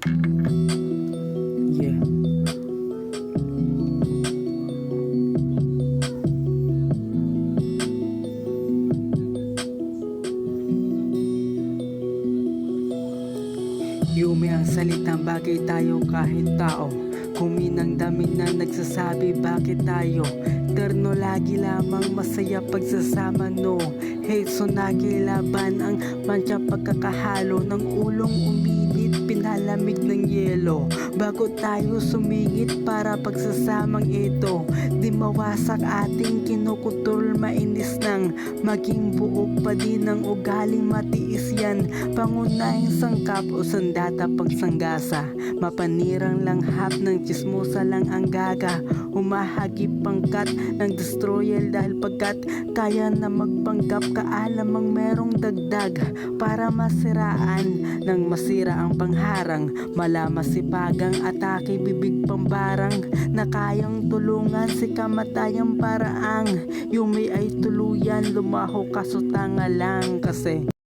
Yeah. Yume ang salitang bagay tayo kahit tao. Kuminang dami na nagsasabi bakit tayo terno lagi lamang masaya pagsasama no. Hate so nagilaban ang mancha pagkakahalo ng ulong uminit pinalamig ng yelo. Bago tayo sumingit para pagsasamang ito di mawasak ating kinukutol mainis nang maging buok pa din ang ugaling matiis yan. Pangunahing sangkap o sandata pagsanggasa mapanirang langhap ng chismosa lang ang gaga. Humahagip pangkat ng destroyer dahil pagkat kaya na magpanggap kaalamang merong dagdag para masiraan nang masira ang pangharang. Malamasipagang atake bibig pambarang na kayang tulungan si kamatayang paraang. Yumi ay tuluyan lumaho kaso tanga lang kasi